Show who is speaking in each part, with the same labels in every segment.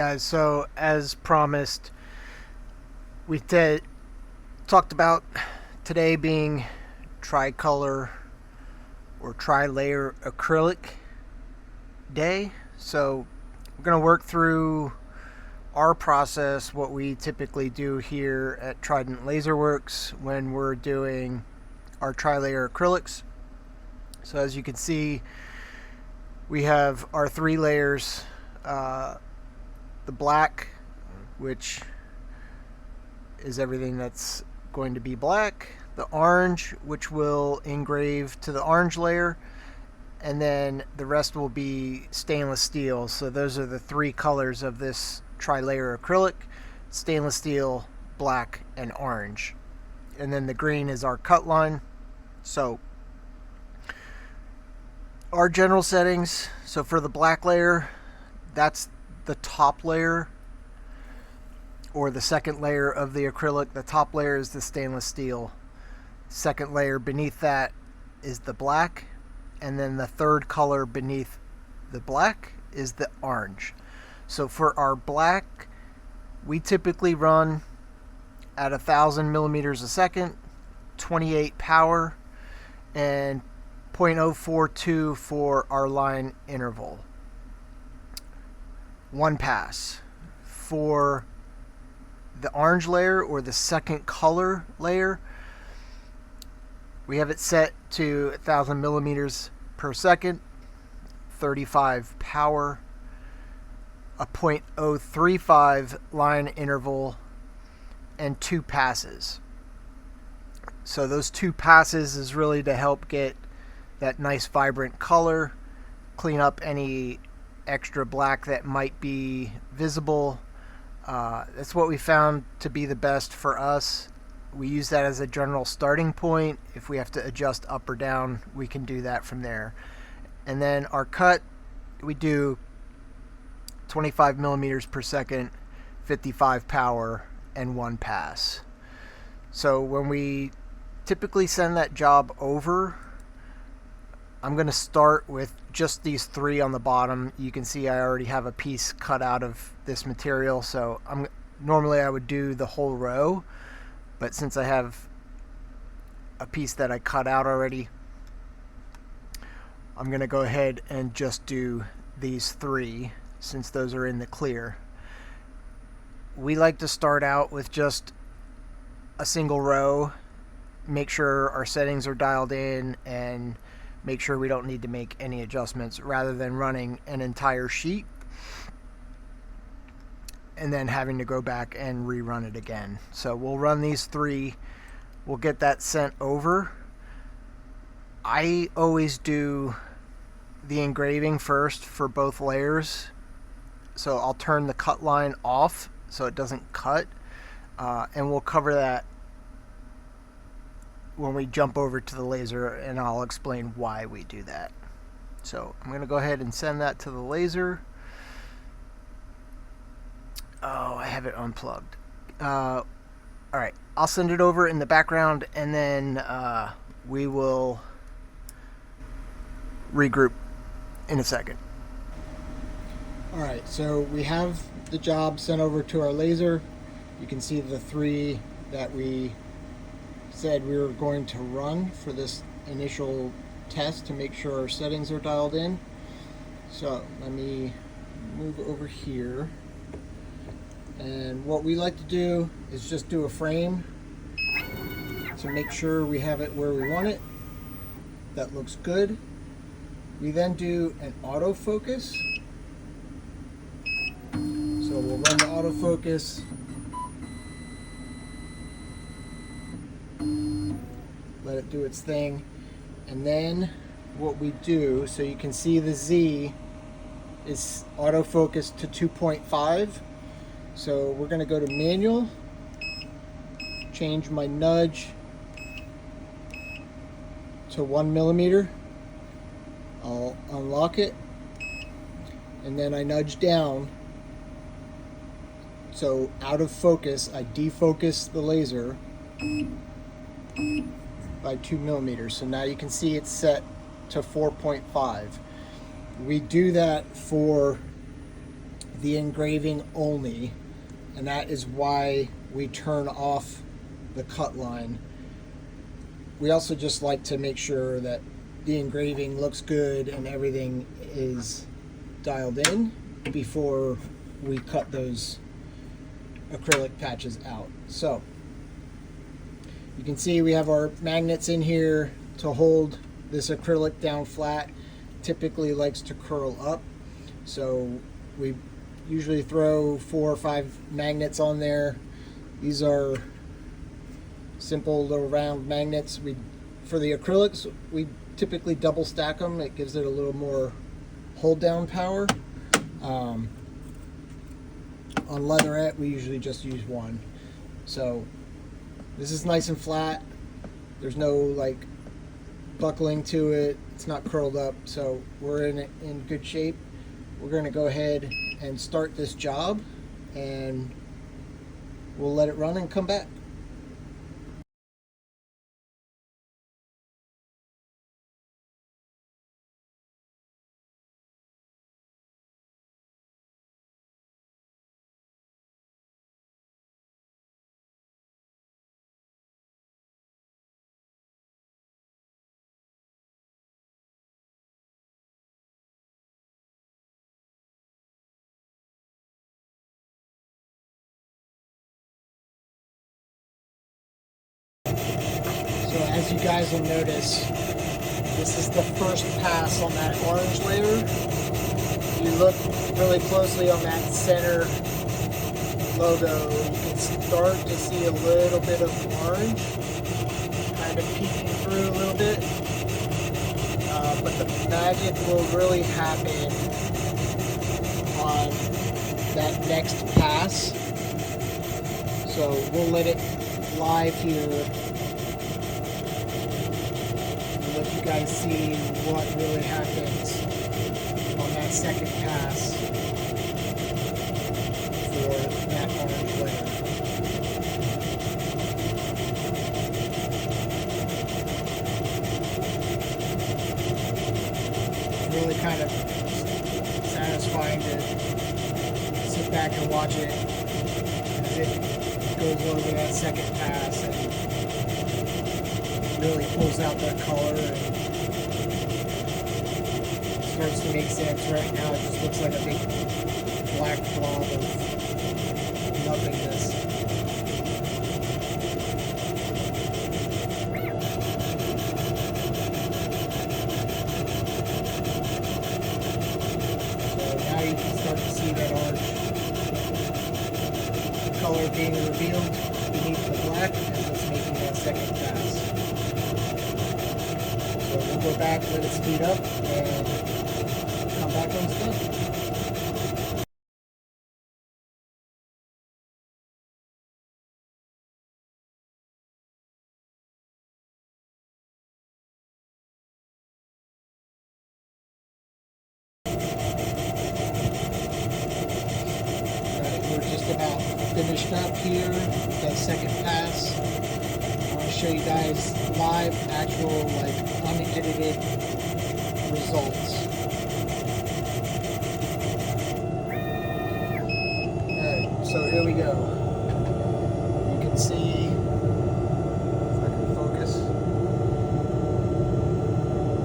Speaker 1: Guys, so as promised, we talked about today being tricolor or tri-layer acrylic day. So we're going to work through our process, what we typically do here at Trident Laser Works when we're doing our tri-layer acrylics. So as you can see, we have our three layers. The black, which is everything that's going to be black, the orange, which will engrave to the orange layer, and then the rest will be stainless steel. So those are the three colors of this tri-layer acrylic: stainless steel, black, and orange. And then the green is our cut line. So our general settings, so for the black layer, that's the top layer or the second layer of the acrylic. The top layer is the stainless steel. Second layer beneath that is the black, and then the third color beneath the black is the orange. So for our black, we typically run at 1,000 millimeters a second, 28 power, and 0.042 for our line interval. One pass. For the orange layer or the second color layer, we have it set to 1,000 millimeters per second, 35 power, a 0.035 line interval, and 2 passes. So those 2 passes is really to help get that nice vibrant color, clean up any extra black that might be visible. That's what we found to be the best for us. We use that as a general starting point. If we have to adjust up or down, we can do that from there. And then our cut, we do 25 millimeters per second, 55 power, and 1 pass. So when we typically send that job over, I'm going to start with just these 3 on the bottom. You can see I already have a piece cut out of this material, so normally I would do the whole row, but since I have a piece that I cut out already, I'm going to go ahead and just do these 3 since those are in the clear. We like to start out with just a single row, make sure our settings are dialed in, and make sure we don't need to make any adjustments, rather than running an entire sheet and then having to go back and rerun it again. So we'll run these 3, we'll get that sent over. I always do the engraving first for both layers, so I'll turn the cut line off so it doesn't cut, and we'll cover that when we jump over to the laser, and I'll explain why we do that. So I'm going to go ahead and send that to the laser. Oh, I have it unplugged. Alright, I'll send it over in the background, and then we will regroup in a second. Alright, so we have the job sent over to our laser. You can see the 3 that we said we were going to run for this initial test to make sure our settings are dialed in. So let me move over here, and what we like to do is just do a frame to make sure we have it where we want it. That looks good. We then do an autofocus. So we'll run the autofocus. Let it do its thing, and then what we do, so you can see the Z is autofocused to 2.5. So we're going to go to manual, change my nudge to 1 millimeter. I'll unlock it, and then I nudge down. So out of focus, I defocus the laser by 2 millimeters. So now you can see it's set to 4.5. We do that for the engraving only, and that is why we turn off the cut line. We also just like to make sure that the engraving looks good and everything is dialed in before we cut those acrylic patches out. So you can see we have our magnets in here to hold this acrylic down flat. Typically likes to curl up, so we usually throw 4 or 5 magnets on there. These are simple little round magnets. For the acrylics, we typically double stack them. It gives it a little more hold down power. On leatherette, we usually just use one. So this is nice and flat. There's no like buckling to it. It's not curled up, so we're in good shape. We're going to go ahead and start this job, and we'll let it run and come back. So as you guys will notice, this is the first pass on that orange layer. If you look really closely on that center logo, you can start to see a little bit of orange kind of peeking through a little bit. But the magic will really happen on that next pass. So we'll let it live here and let you guys see what really happens on that second pass for that orange layer. Really kind of satisfying to sit back and watch it as it goes over that second pass and really pulls out that color and starts to make sense. Right now it just looks like a big black blob of nothingness. Now you can start to see that orange color being revealed beneath the black as it's making that second pass. So we'll go back, let it speed up, and come back when it's done. We're just about finished up here with that second pass. I want to show you guys live, actual, like unedited results. Alright, so here we go. You can see, if I can focus,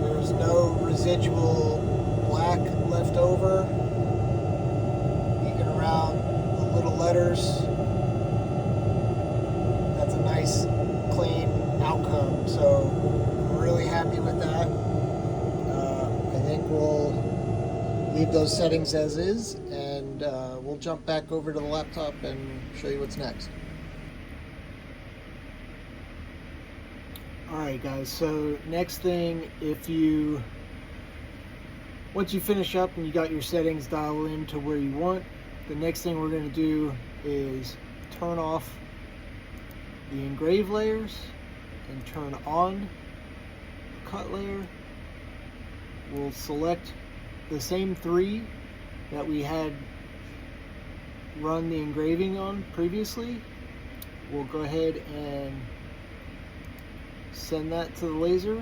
Speaker 1: there's no residual black left over. Around the little letters. That's a nice clean outcome, so I'm really happy with that. I think we'll leave those settings as is, and we'll jump back over to the laptop and show you what's next. Alright guys, so next thing, once you finish up and you got your settings dialed in to where you want, the next thing we're going to do is turn off the engrave layers and turn on the cut layer. We'll select the same 3 that we had run the engraving on previously. We'll go ahead and send that to the laser.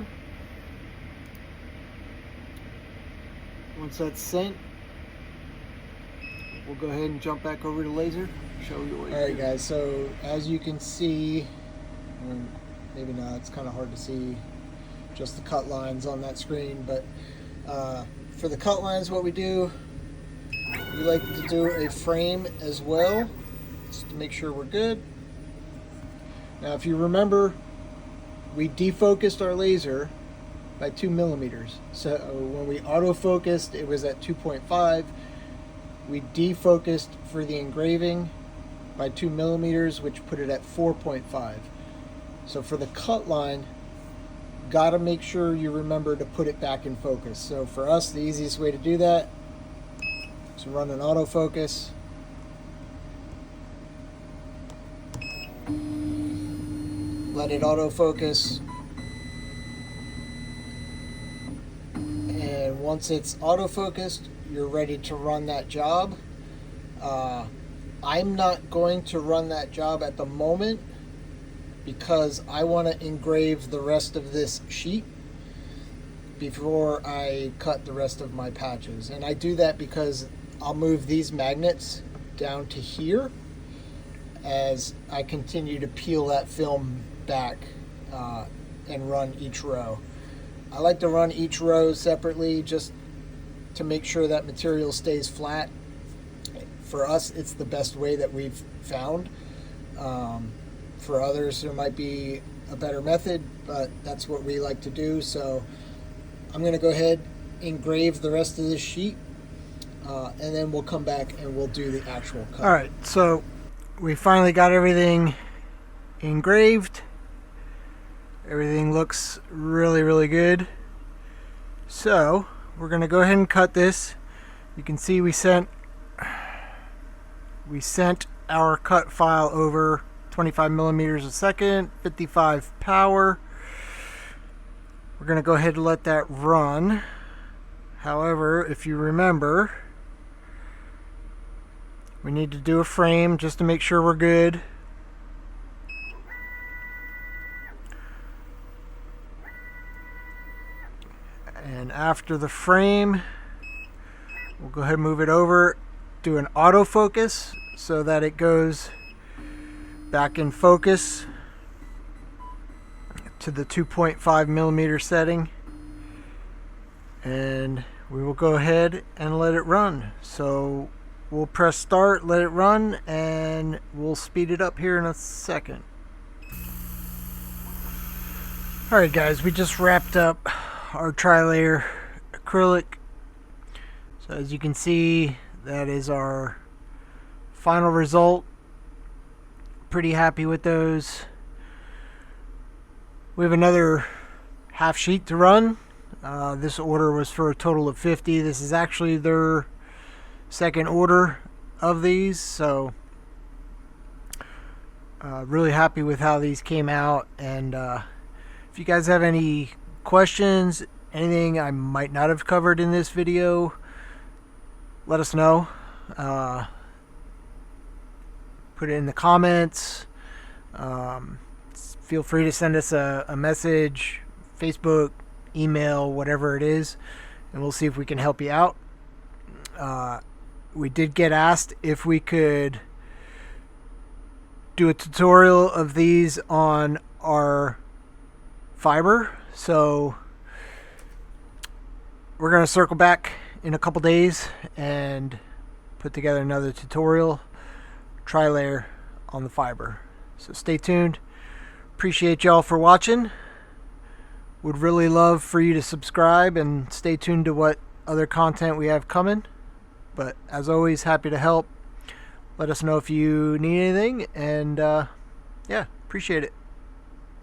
Speaker 1: Once that's sent, we'll go ahead and jump back over to laser, show you what. Alright guys, so as you can see, maybe not, it's kind of hard to see just the cut lines on that screen, but for the cut lines, what we do, we like to do a frame as well, just to make sure we're good. Now if you remember, we defocused our laser by 2 millimeters. So when we autofocused, it was at 2.5. We defocused for the engraving by 2 millimeters, which put it at 4.5. So for the cut line, gotta make sure you remember to put it back in focus. So for us, the easiest way to do that is to run an autofocus. Let it autofocus. And once it's autofocused, you're ready to run that job. I'm not going to run that job at the moment because I want to engrave the rest of this sheet before I cut the rest of my patches. And I do that because I'll move these magnets down to here as I continue to peel that film back and run each row. I like to run each row separately just to make sure that material stays flat. For us, it's the best way that we've found. For others, there might be a better method, but that's what we like to do. So I'm going to go ahead, engrave the rest of this sheet, and then we'll come back and we'll do the actual cut. All right, so we finally got everything engraved. Everything looks really, really good. So we're going to go ahead and cut this. You can see we sent our cut file over 25 millimeters a second, 55 power. We're going to go ahead and let that run. However, if you remember, we need to do a frame just to make sure we're good. And after the frame, we'll go ahead and move it over, do an autofocus so that it goes back in focus to the 2.5 millimeter setting, and we will go ahead and let it run. So we'll press start, let it run, and we'll speed it up here in a second. Alright guys, we just wrapped up our TriLayer acrylic. So as you can see, that is our final result. Pretty happy with those. We have another half sheet to run. This order was for a total of 50. This is actually their second order of these, so really happy with how these came out. And if you guys have any questions, anything I might not have covered in this video, let us know. Put it in the comments. Feel free to send us a message, Facebook, email, whatever it is, and we'll see if we can help you out. We did get asked if we could do a tutorial of these on our fiber, so we're going to circle back in a couple days and put together another tutorial, TriLayer on the fiber. So stay tuned. Appreciate y'all for watching. Would really love for you to subscribe and stay tuned to what other content we have coming. But as always, happy to help. Let us know if you need anything, and yeah, appreciate it.